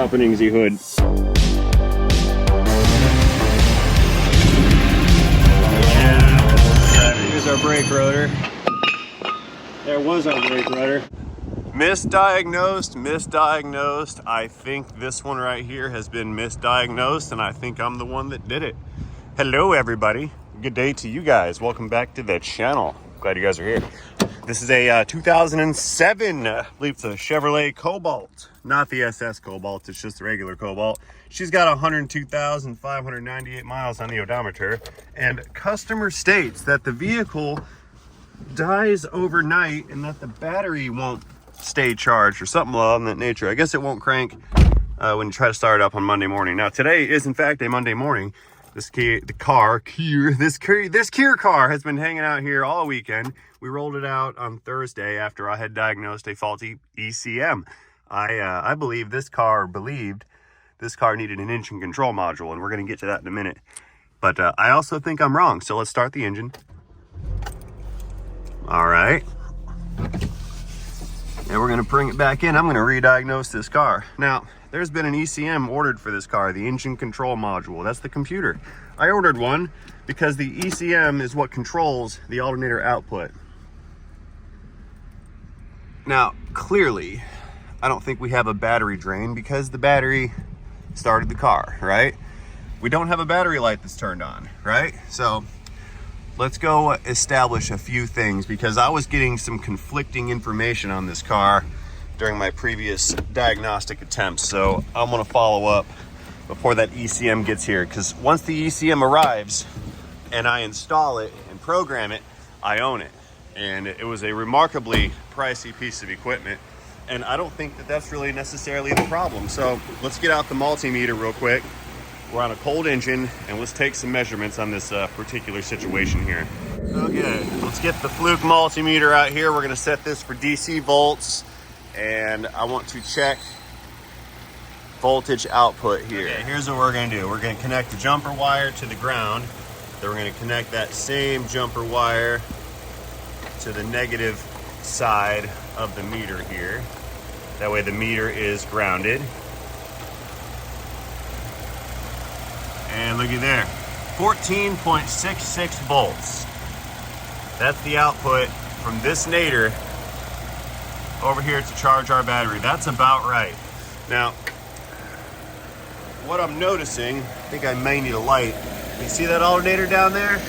happenings, hood. Here's our brake rotor. There was our brake rotor. Misdiagnosed. I think this one right here has been misdiagnosed, and I think I'm the one that did it. Hello, everybody. Good day to you guys. Welcome back to the channel. Glad you guys are here. This is a 2007, I believe it's a Chevrolet Cobalt. Not the SS Cobalt, it's just the regular Cobalt. She's got 102,598 miles on the odometer, and customer states that the vehicle dies overnight and that the battery won't stay charged or something along that nature. I guess it won't crank when you try to start it up on Monday morning. Now today is in fact a Monday morning. This Kia car has been hanging out here all weekend. We rolled it out on Thursday after I had diagnosed a faulty ECM. I believed this car needed an engine control module, and we're going to get to that in a minute. But I also think I'm wrong, so let's start the engine. All right. And we're going to bring it back in. I'm going to re-diagnose this car. Now, there's been an ECM ordered for this car, the engine control module. That's the computer. I ordered one because the ECM is what controls the alternator output. Now, clearly, I don't think we have a battery drain because the battery started the car, right? We don't have a battery light that's turned on, right? So let's go establish a few things, because I was getting some conflicting information on this car during my previous diagnostic attempts. So I'm gonna follow up before that ECM gets here, because once the ECM arrives and I install it and program it, I own it. And it was a remarkably pricey piece of equipment, and I don't think that that's really necessarily the problem. So let's get out the multimeter real quick. We're on a cold engine, and let's take some measurements on this particular situation here. Okay, let's get the Fluke multimeter out here. We're gonna set this for DC volts, and I want to check voltage output here. Okay, here's what we're gonna do. We're gonna connect the jumper wire to the ground. Then we're gonna connect that same jumper wire to the negative side of the meter here. That way the meter is grounded. And looky there, 14.66 volts. That's the output from this nadir over here to charge our battery. That's about right. Now, what I'm noticing, I think I may need a light. You see that alternator down there?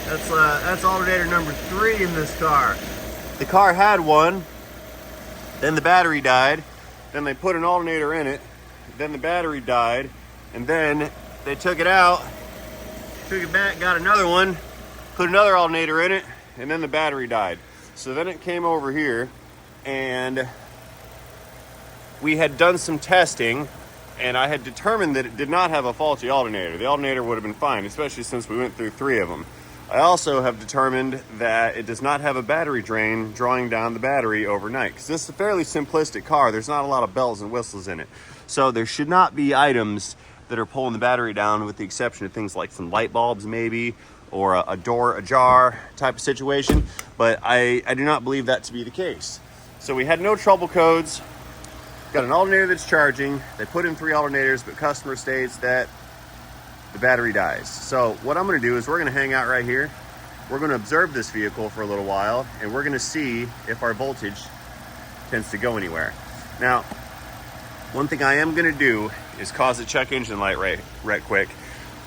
That's alternator number 3 in this car. The car had one, then the battery died, then they put an alternator in it, then the battery died, and then they took it out, took it back, got another one, put another alternator in it, and then the battery died. So then it came over here, and we had done some testing, and I had determined that it did not have a faulty alternator. The alternator would have been fine, especially since we went through 3 of them. I also have determined that it does not have a battery drain drawing down the battery overnight, because this is a fairly simplistic car. There's not a lot of bells and whistles in it. So there should not be items that are pulling the battery down, with the exception of things like some light bulbs maybe, or a door ajar type of situation. But I do not believe that to be the case. So we had no trouble codes. Got an alternator that's charging. They put in 3 alternators, but customer states that the battery dies. So what I'm gonna do is we're gonna hang out right here. We're gonna observe this vehicle for a little while, and we're gonna see if our voltage tends to go anywhere. Now, one thing I am gonna do is cause a check engine light right quick.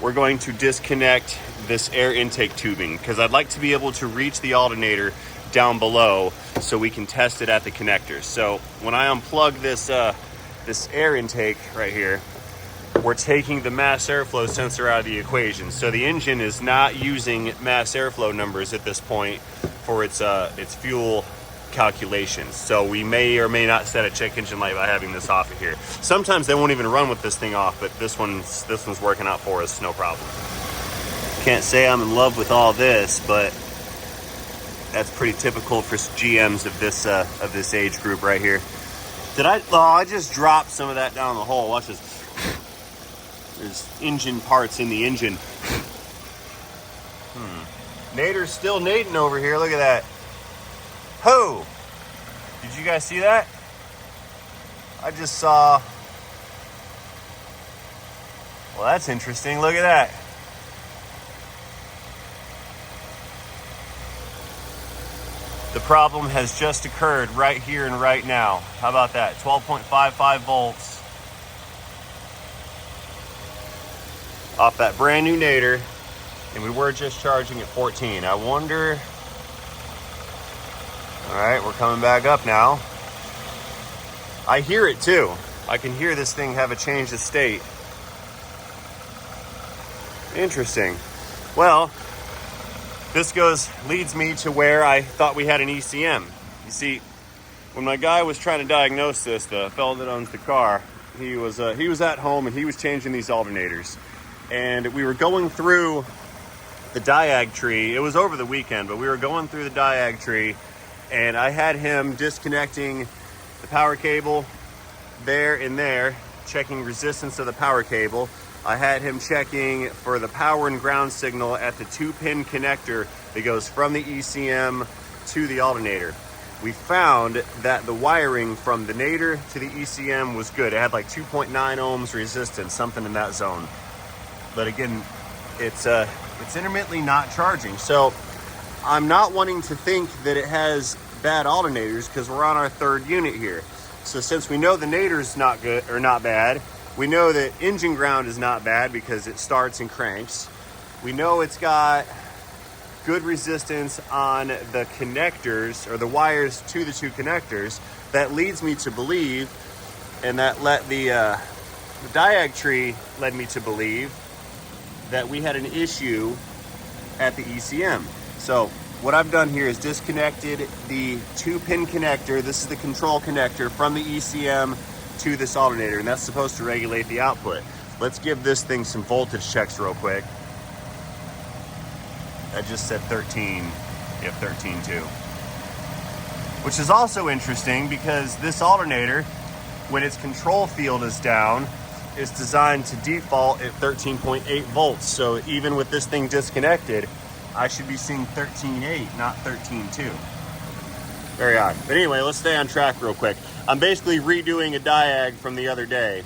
We're going to disconnect this air intake tubing, because I'd like to be able to reach the alternator down below so we can test it at the connectors. So when I unplug this air intake right here, we're taking the mass airflow sensor out of the equation. So the engine is not using mass airflow numbers at this point for its fuel calculations. So we may or may not set a check engine light by having this off of here. Sometimes they won't even run with this thing off, but this one's working out for us, no problem. Can't say I'm in love with all this, but that's pretty typical for GMs of this age group right here. I just dropped some of that down the hole. Watch this. There's engine parts in the engine. Nader's still nading over here. Look at that. Ho! Did you guys see that? I just saw Well, that's interesting. Look at that. The problem has just occurred right here and right now. How about that? 12.55 volts off that brand new nadir, and we were just charging at 14. I wonder. All right, we're coming back up now. I hear it too. I can hear this thing have a change of state. Interesting. Well, this leads me to where I thought we had an ECM. You see, when my guy was trying to diagnose this, the fellow that owns the car, he was at home and he was changing these alternators. And we were going through the diag tree. It was over the weekend, but we were going through the diag tree, and I had him disconnecting the power cable there and there, checking resistance of the power cable. I had him checking for the power and ground signal at the 2-pin connector that goes from the ECM to the alternator. We found that the wiring from the nadir to the ECM was good. It had like 2.9 ohms resistance, something in that zone. But again, it's intermittently not charging. So I'm not wanting to think that it has bad alternators because we're on our third unit here. So since we know the nadir's not good or not bad, we know that engine ground is not bad because it starts and cranks. We know it's got good resistance on the connectors or the wires to the two connectors. That leads me to believe, and that let the diag tree led me to believe that we had an issue at the ECM. So what I've done here is disconnected the 2-pin connector. This is the control connector from the ECM to this alternator, and that's supposed to regulate the output. Let's give this thing some voltage checks real quick. I just said 13. Yep, 13.2. Which is also interesting because this alternator, when its control field is down, is designed to default at 13.8 volts. So even with this thing disconnected, I should be seeing 13.8, not 13.2. Very odd. But anyway, let's stay on track real quick. I'm basically redoing a diag from the other day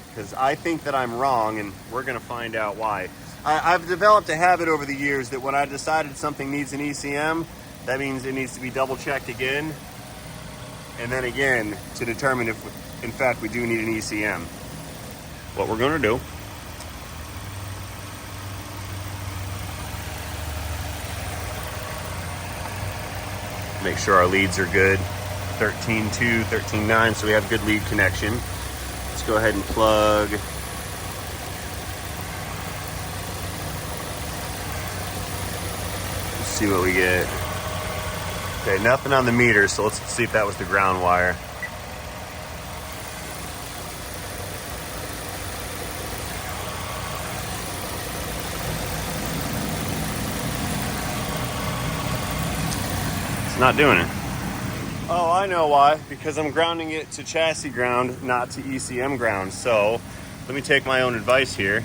because I think that I'm wrong, and we're going to find out why. I've developed a habit over the years that when I decided something needs an ECM, that means it needs to be double checked again and then again to determine if in fact we do need an ECM. What we're going to do, make sure our leads are good. 13.2, 13.9, so we have good lead connection. Let's go ahead and plug. Let's see what we get. Okay, nothing on the meter, so let's see if that was the ground wire. It's not doing it. Oh, I know why. Because I'm grounding it to chassis ground, not to ECM ground. So let me take my own advice here,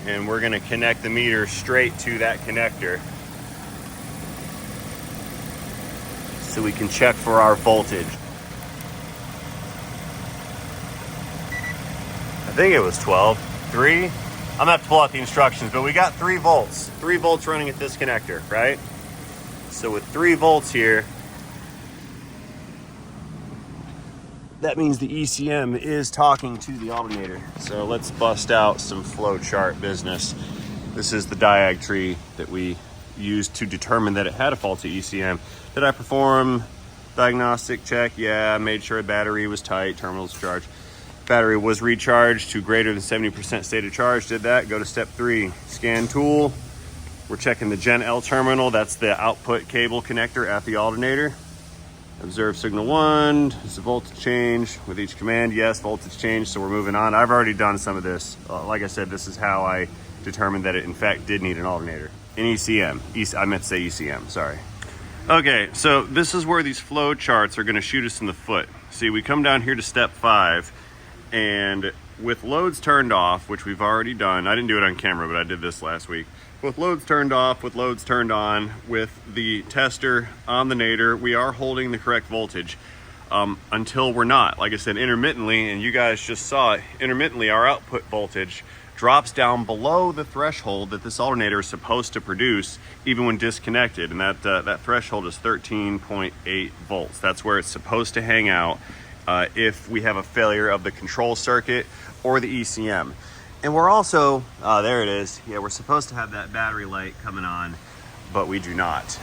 and we're going to connect the meter straight to that connector so we can check for our voltage. I think it was 12. 3. I'm gonna have to pull out the instructions, but we got 3 volts. 3 volts running at this connector, right? So with 3 volts here, that means the ECM is talking to the alternator. So let's bust out some flowchart business. This is the diag tree that we used to determine that it had a faulty ECM. Did I perform diagnostic check? Yeah, I made sure the battery was tight, terminals charged. Battery was recharged to greater than 70% state of charge. Did that. Go to step 3, scan tool. We're checking the Gen L terminal. That's the output cable connector at the alternator. Observe signal 1. Is the voltage change with each command? Yes, voltage change. So we're moving on. I've already done some of this. Like I said, this is how I determined that it in fact did need an alternator. An ECM. I meant to say ECM, sorry. Okay, so this is where these flow charts are going to shoot us in the foot. See, we come down here to step 5, and with loads turned off, which we've already done, I didn't do it on camera, but I did this last week. With loads turned off, with loads turned on, with the tester on the nadir, we are holding the correct voltage. until we're not. Like I said, intermittently, and you guys just saw it, intermittently our output voltage drops down below the threshold that this alternator is supposed to produce even when disconnected, and that threshold is 13.8 volts. That's where it's supposed to hang out if we have a failure of the control circuit or the ECM. And we're also, there it is, yeah, we're supposed to have that battery light coming on, but we do not.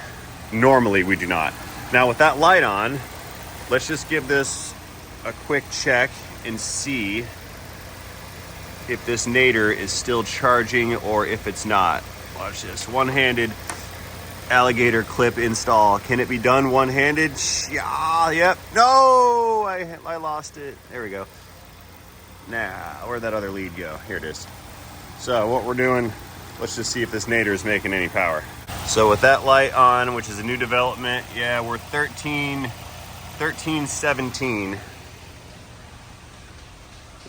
Normally we do not. Now with that light on, let's just give this a quick check and see if this nadir is still charging or if it's not. Watch this, one-handed alligator clip install. Can it be done one-handed? Yeah, yep. No, I lost it. There we go. Now, where'd that other lead go? Here it is. So what we're doing, let's just see if this nadir is making any power. So with that light on, which is a new development, yeah, we're 1317.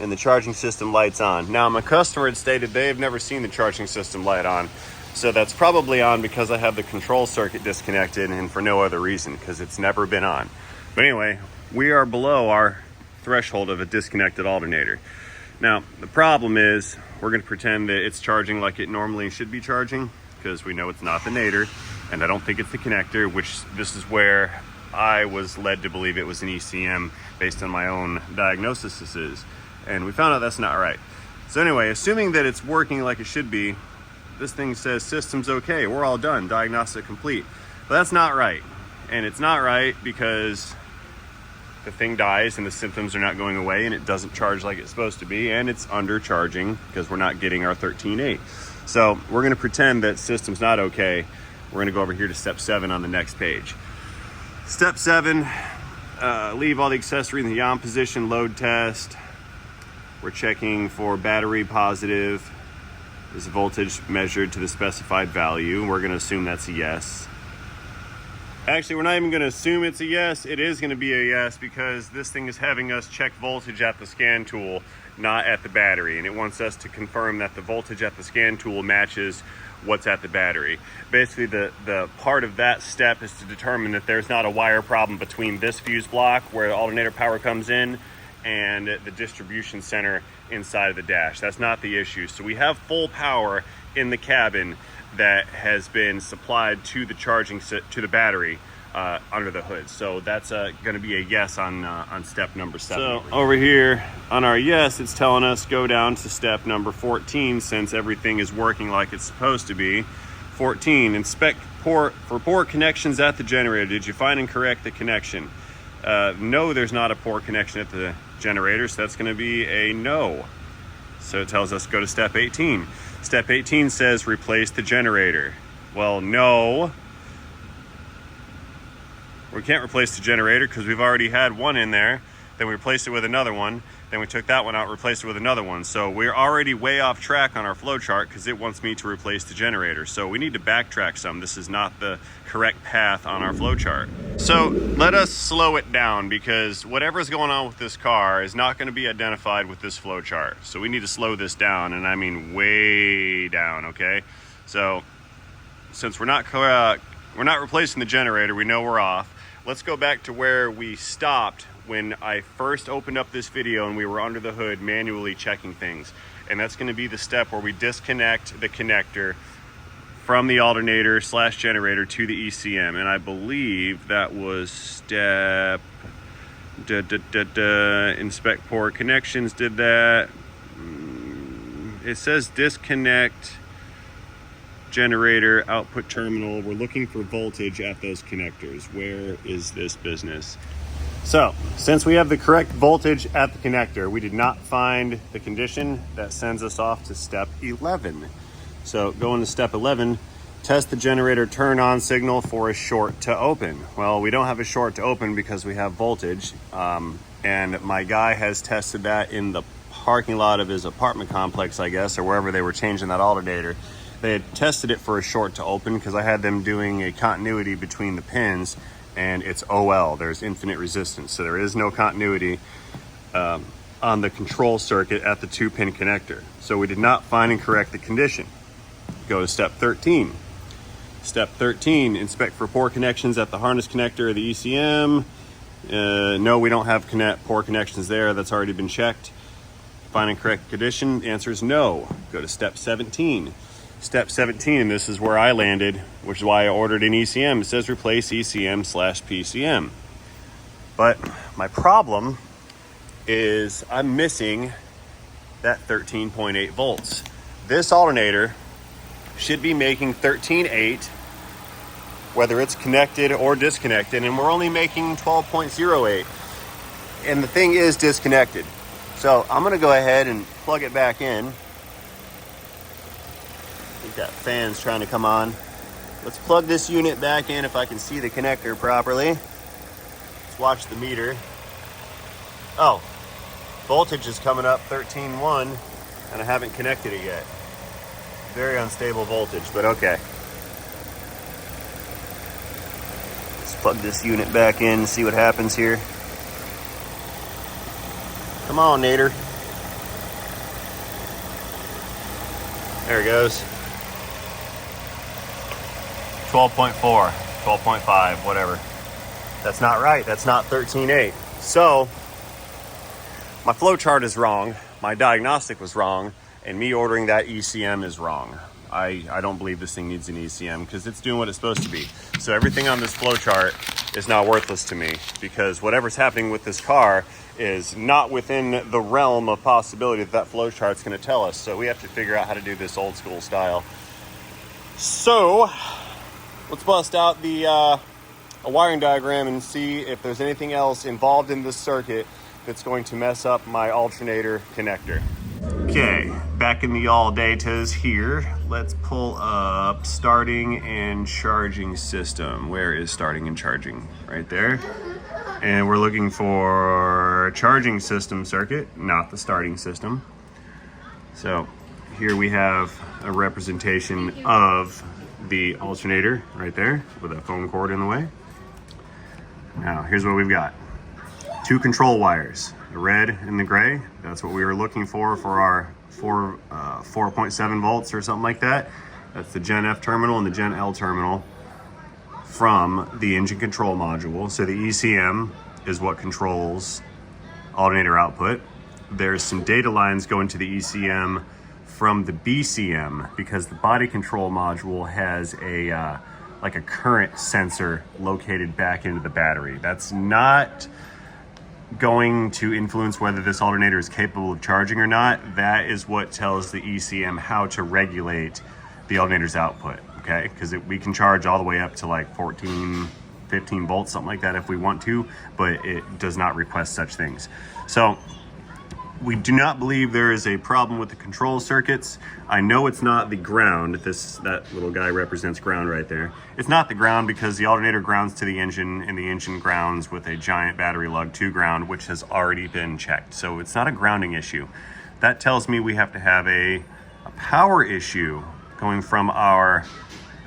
And the charging system light's on. Now my customer had stated they've never seen the charging system light on. So that's probably on because I have the control circuit disconnected and for no other reason, because it's never been on. But anyway, we are below our threshold of a disconnected alternator. Now the problem is we're going to pretend that it's charging like it normally should be charging, because we know it's not the nadir, and I don't think it's the connector, which this is where I was led to believe it was an ECM based on my own diagnosis. And we found out that's not right. So anyway, assuming that it's working like it should be, this thing says system's okay, we're all done, diagnostic complete. But that's not right. And it's not right because the thing dies and the symptoms are not going away and it doesn't charge like it's supposed to be, and it's undercharging because we're not getting our 13.8. So we're gonna pretend that system's not okay. We're gonna go over here to step 7 on the next page. Step 7, leave all the accessory in the on position, load test. We're checking for battery positive. Is voltage measured to the specified value? We're gonna assume that's a yes. Actually, we're not even gonna assume it's a yes. It is gonna be a yes because this thing is having us check voltage at the scan tool, not at the battery. And it wants us to confirm that the voltage at the scan tool matches what's at the battery. Basically, the part of that step is to determine that there's not a wire problem between this fuse block where the alternator power comes in and the distribution center inside of the dash. That's not the issue. So we have full power in the cabin that has been supplied to the charging to the battery under the hood. So that's going to be a yes on step number 7. So over here on our yes, it's telling us go down to step number 14 since everything is working like it's supposed to be. 14, inspect for poor connections at the generator. Did you find and correct the connection? No, there's not a poor connection at the generator, so that's going to be a no. So it tells us go to step 18. Step 18 says replace the generator. Well, no. We can't replace the generator because we've already had one in there. Then we replaced it with another one. Then we took that one out, replaced it with another one. So we're already way off track on our flow chart because it wants me to replace the generator. So we need to backtrack some. This is not the correct path on our flow chart. So let us slow it down because whatever's going on with this car is not going to be identified with this flow chart. So we need to slow this down, and I mean way down, okay? So since we're not replacing the generator, we know we're off. Let's go back to where we stopped when I first opened up this video and we were under the hood manually checking things. And that's going to be the step where we disconnect the connector from the alternator / generator to the ECM. And I believe that was step inspect poor connections did that. It says disconnect generator output terminal. We're looking for voltage at those connectors. Where is this business? So since we have the correct voltage at the connector, we did not find the condition. That sends us off to step 11. So going to step 11, test the generator turn on signal for a short to open. Well, we don't have a short to open because we have voltage. And my guy has tested that in the parking lot of his apartment complex, I guess, or wherever they were changing that alternator. They had tested it for a short to open because I had them doing a continuity between the pins, and it's OL, there's infinite resistance. So there is no continuity on the control circuit at the 2-pin connector. So we did not find and correct the condition. Go to step 13. Step 13, inspect for poor connections at the harness connector of the ECM. No, we don't have poor connections there. That's already been checked. Find and correct condition. The answer is no. Go to step 17. Step 17, this is where I landed, which is why I ordered an ECM. It says replace ECM/PCM. But my problem is I'm missing that 13.8 volts. This alternator should be making 13.8, whether it's connected or disconnected, and we're only making 12.08. And the thing is disconnected. So I'm gonna go ahead and plug it back in. I think that fan's trying to come on. Let's plug this unit back in if I can see the connector properly. Let's watch the meter. Oh, voltage is coming up 13.1 and I haven't connected it yet. Very unstable voltage, but okay. Let's plug this unit back in and see what happens here. Come on, Nader. There it goes. 12.4, 12.5, whatever. That's not right. That's not 13.8. So, my flow chart is wrong. My diagnostic was wrong. And me ordering that ECM is wrong. I don't believe this thing needs an ECM because it's doing what it's supposed to be. So everything on this flow chart is now worthless to me because whatever's happening with this car is not within the realm of possibility that flow chart's going to tell us. So we have to figure out how to do this old school style. So let's bust out a wiring diagram and see if there's anything else involved in this circuit that's going to mess up my alternator connector. Okay, back in the all-datas here. Let's pull up starting and charging system. Where is starting and charging? Right there. And we're looking for charging system circuit, not the starting system. So here we have a representation of the alternator right there with a phone cord in the way. Now, here's what we've got. Two control wires, the red and the gray. That's what we were looking for our 4.7 volts or something like that. That's the Gen F terminal and the Gen L terminal from the engine control module. So the ECM is what controls alternator output. There's some data lines going to the ECM from the BCM because the body control module has a like a current sensor located back into the battery. That's not going to influence whether this alternator is capable of charging or not. That is what tells the ECM how to regulate the alternator's output, okay? Because we can charge all the way up to like 14, 15 volts, something like that if we want to, but it does not request such things. So we do not believe there is a problem with the control circuits. I know it's not the ground. That little guy represents ground right there. It's not the ground because the alternator grounds to the engine and the engine grounds with a giant battery lug to ground, which has already been checked. So it's not a grounding issue. That tells me we have to have a power issue going from our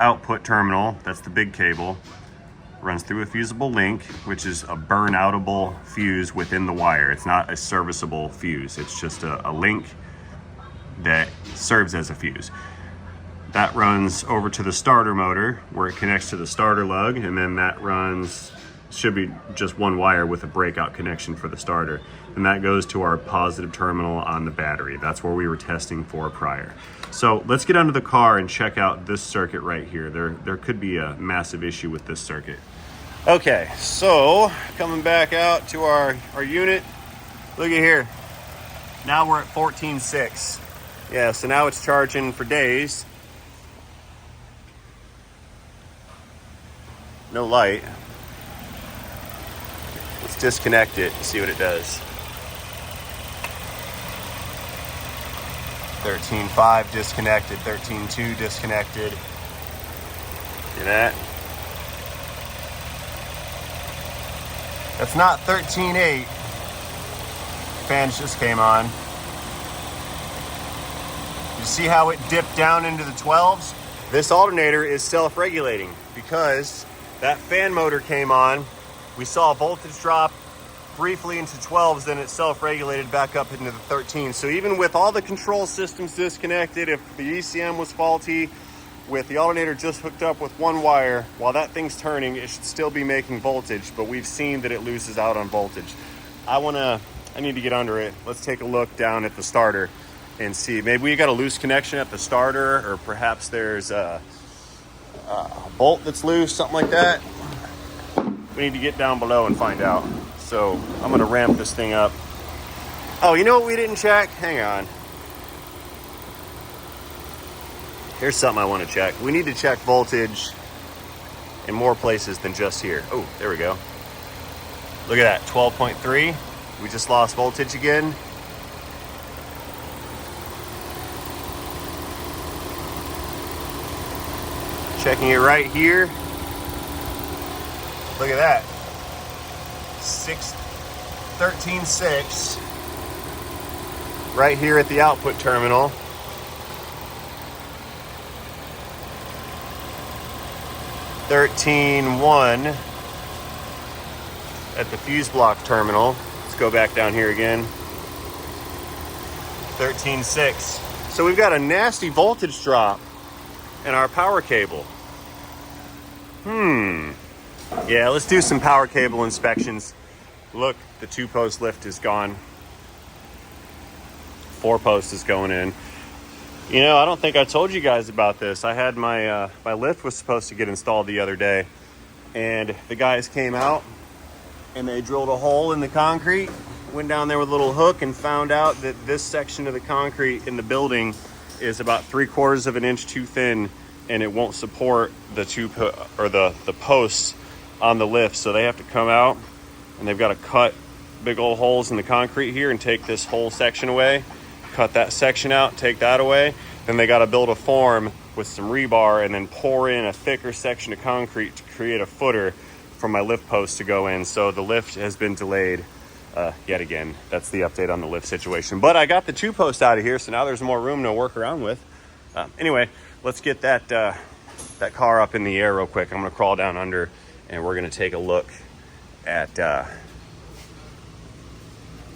output terminal, that's the big cable, runs through a fusible link, which is a burn-outable fuse within the wire. It's not a serviceable fuse. It's just a link that serves as a fuse. That runs over to the starter motor where it connects to the starter lug, and then that should be just one wire with a breakout connection for the starter. And that goes to our positive terminal on the battery. That's where we were testing for prior. So let's get under the car and check out this circuit right here. There could be a massive issue with this circuit. Okay, so coming back out to our unit, look at here. Now we're at 14.6. Yeah, so now it's charging for days. No light. Let's disconnect it and see what it does. 13.5 disconnected, 13.2 disconnected. See that? That's not 13.8. Fans just came on. You see how it dipped down into the 12s? This alternator is self-regulating because that fan motor came on. We saw a voltage drop briefly into 12s, then it self-regulated back up into the 13s. So even with all the control systems disconnected, if the ECM was faulty, with the alternator just hooked up with one wire, while that thing's turning, it should still be making voltage, but we've seen that it loses out on voltage. I need to get under it. Let's take a look down at the starter and see. Maybe we got a loose connection at the starter, or perhaps there's a bolt that's loose, something like that. We need to get down below and find out. So I'm gonna ramp this thing up. Oh, you know what we didn't check? Hang on. Here's something I want to check. We need to check voltage in more places than just here. Oh, there we go. Look at that, 12.3. We just lost voltage again. Checking it right here. Look at that. 13.6. Right here at the output terminal. 13.1 at the fuse block terminal. Let's go back down here again. 13.6. So we've got a nasty voltage drop in our power cable. Yeah, let's do some power cable inspections. Look, the 2-post lift is gone. 4-post is going in. You know, I don't think I told you guys about this. I had my lift was supposed to get installed the other day, and the guys came out and they drilled a hole in the concrete, went down there with a little hook, and found out that this section of the concrete in the building is about 3/4 of an inch too thin, and it won't support the the posts on the lift. So they have to come out and they've got to cut big old holes in the concrete here and take this whole section away. Cut that section out, take that away. Then they got to build a form with some rebar and then pour in a thicker section of concrete to create a footer for my lift post to go in. So the lift has been delayed yet again. That's the update on the lift situation. But I got the 2-post out of here, so now there's more room to work around with. Anyway, let's get that car up in the air real quick. I'm gonna crawl down under and we're gonna take a look at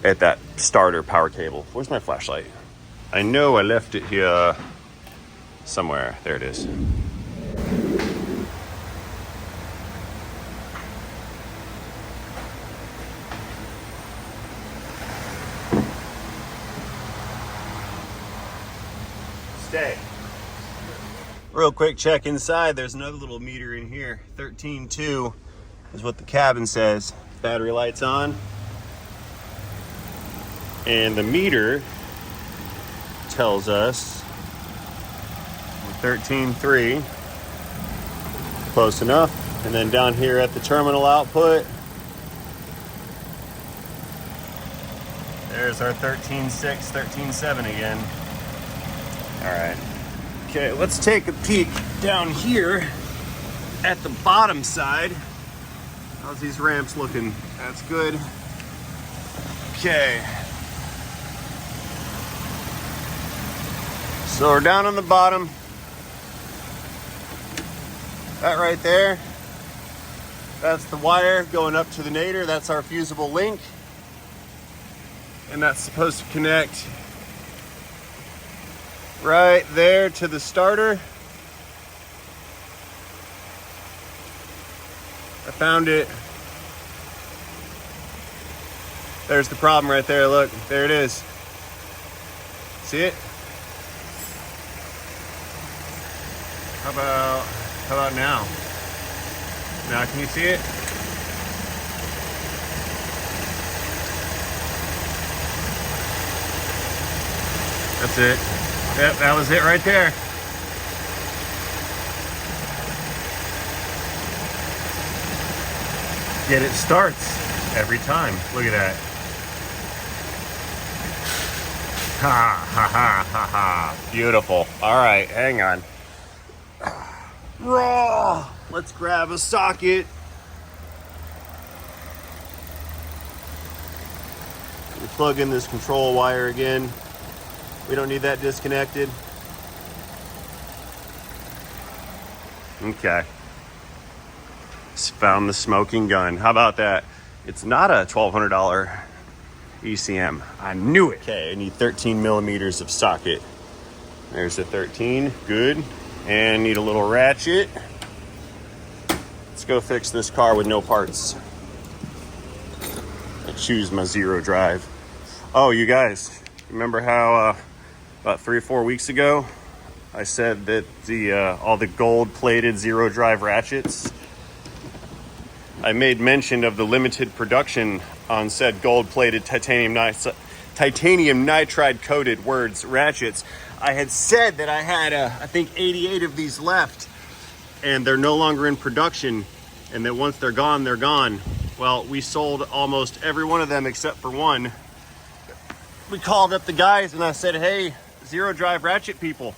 that starter power cable. Where's my flashlight? I know I left it here somewhere. There it is. Stay. Real quick check inside. There's another little meter in here. 13.2 is what the cabin says. Battery light's on. And the meter tells us 13.3, close enough. And then down here at the terminal output, there's our 13.6, 13.7 again. All right. Okay, let's take a peek down here at the bottom side. How's these ramps looking? That's good. Okay. So we're down on the bottom. That right there, that's the wire going up to the nadir. That's our fusible link. And that's supposed to connect right there to the starter. I found it. There's the problem right there. Look, there it is. See it? How about now? Now can you see it? That's it. Yep, that was it right there. Yet it starts every time. Look at that. Ha ha ha ha ha. Beautiful. All right, hang on. Raw. Let's grab a socket. We plug in this control wire again. We don't need that disconnected. Okay. Just found the smoking gun. How about that? It's not a $1,200 ECM. I knew it. Okay, I need 13 millimeters of socket. There's a 13. Good. And need a little ratchet. Let's go fix this car with no parts. I choose my zero drive. Oh, you guys, remember how about 3 or 4 weeks ago I said that all the gold-plated zero drive ratchets, I made mention of the limited production on said gold-plated titanium nitride coated ratchets. I had said that I had I think 88 of these left, and they're no longer in production, and that once they're gone, they're gone. Well, we sold almost every one of them except for one. We called up the guys and I said, hey, zero drive ratchet people,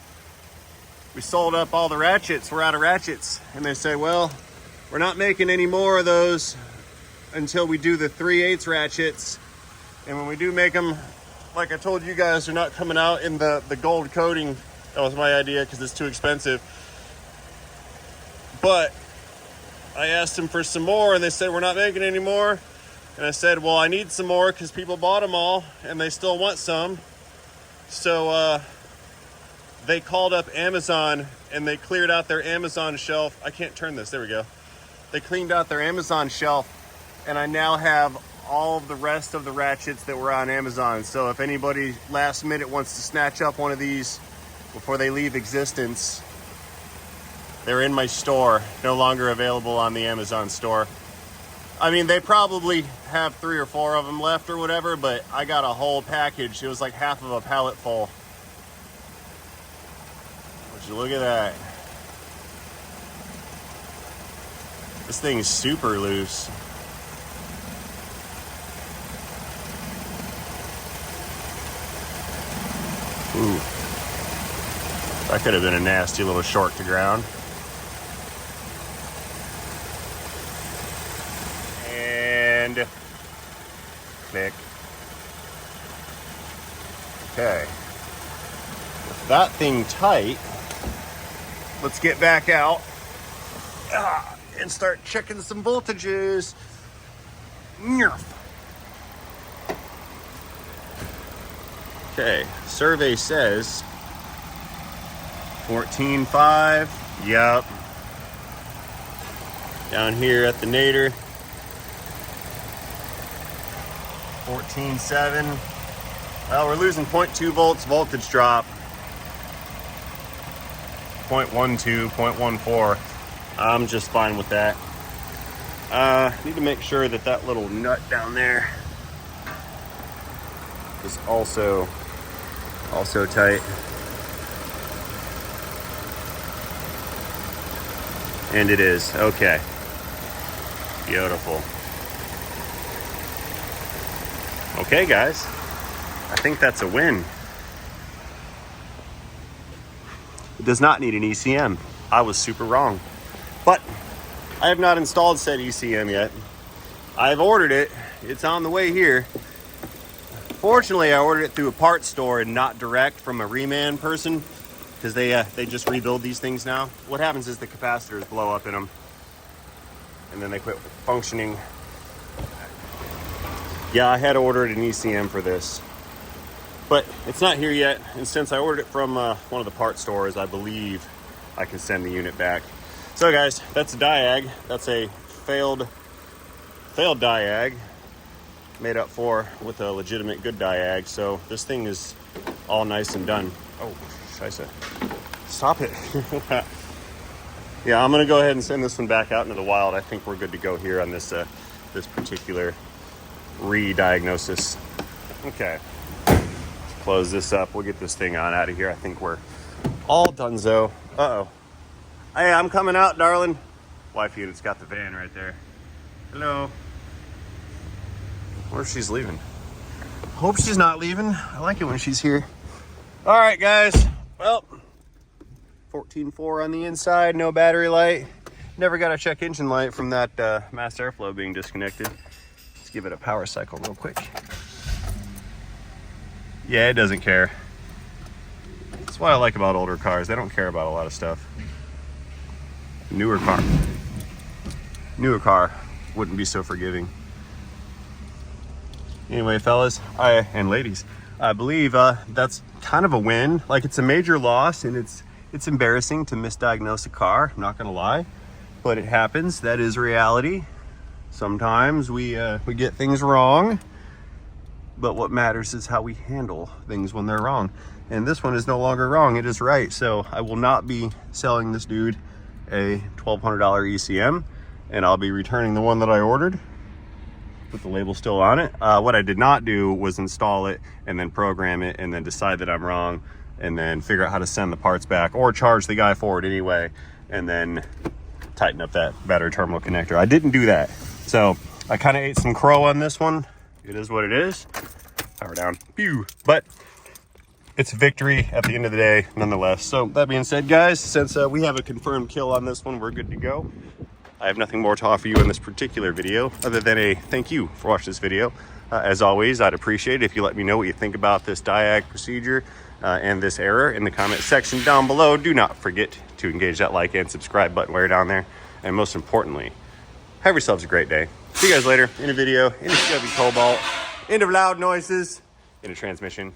we sold up all the ratchets, we're out of ratchets. And they say, well, we're not making any more of those until we do the 3/8 ratchets. And when we do make them, like I told you guys, they're not coming out in the gold coating. That was my idea because it's too expensive. But I asked them for some more and they said, we're not making any more. And I said, well, I need some more because people bought them all and they still want some. So they called up Amazon and they cleared out their Amazon shelf. I can't turn this, there we go. They cleaned out their Amazon shelf, and I now have all of the rest of the ratchets that were on Amazon. So if anybody last minute wants to snatch up one of these before they leave existence, they're in my store, no longer available on the Amazon store. I mean, they probably have 3 or 4 of them left or whatever, but I got a whole package. It was like half of a pallet full. Would you look at that? This thing's super loose. Ooh. That could have been a nasty little short to ground. And click. Okay. With that thing tight, let's get back out and start checking some voltages. Okay, survey says 14.5. Yep. Down here at the nadir, 14.7. Well, we're losing 0.2 volts voltage drop. 0.12, 0.14. I'm just fine with that. Need to make sure that that little nut down there is also tight. And it is. Okay. Beautiful. Okay, guys. I think that's a win. It does not need an ECM. I was super wrong. But I have not installed said ECM yet. I've ordered it. It's on the way here. Fortunately, I ordered it through a parts store and not direct from a reman person, because they just rebuild these things now. What happens is the capacitors blow up in them and then they quit functioning. Yeah, I had ordered an ECM for this, but it's not here yet. And since I ordered it from one of the parts stores, I believe I can send the unit back. So guys, that's a diag. That's a failed diag made up for with a legitimate good diag. So this thing is all nice and done. Oh, scheisse. Stop it. Yeah, I'm gonna go ahead and send this one back out into the wild. I think we're good to go here on this this particular re-diagnosis. Okay, close this up. We'll get this thing on out of here. I think we're all donezo. Uh-oh. Hey, I'm coming out, darling. Wife unit's got the van right there. Hello. Where she's leaving. Hope she's not leaving. I like it when she's here. All right, guys. Well, 14.4 on the inside, no battery light. Never got a check engine light from that mass airflow being disconnected. Let's give it a power cycle real quick. Yeah, it doesn't care. That's what I like about older cars. They don't care about a lot of stuff. Newer car wouldn't be so forgiving. Anyway, fellas and ladies, I believe that's kind of a win. Like, it's a major loss and it's It's embarrassing to misdiagnose a car, I'm not gonna lie, but it happens. That is reality. Sometimes we get things wrong, but what matters is how we handle things when they're wrong. And this one is no longer wrong, it is right. So I will not be selling this dude a $1,200 ECM, and I'll be returning the one that I ordered with the label still on it. What I did not do was install it and then program it and then decide that I'm wrong and then figure out how to send the parts back or charge the guy for it anyway and then tighten up that battery terminal connector. I didn't do that. So I kind of ate some crow on this one. It is what it is. Power down. Pew. But it's a victory at the end of the day nonetheless. So that being said, guys, since we have a confirmed kill on this one, we're good to go. I have nothing more to offer you in this particular video other than a thank you for watching this video. As always, I'd appreciate it if you let me know what you think about this diag procedure and this error in the comment section down below. Do not forget to engage that like and subscribe button while you're down there. And most importantly, have yourselves a great day. See you guys later in a video, in a Chevy Cobalt, end of loud noises, in a transmission.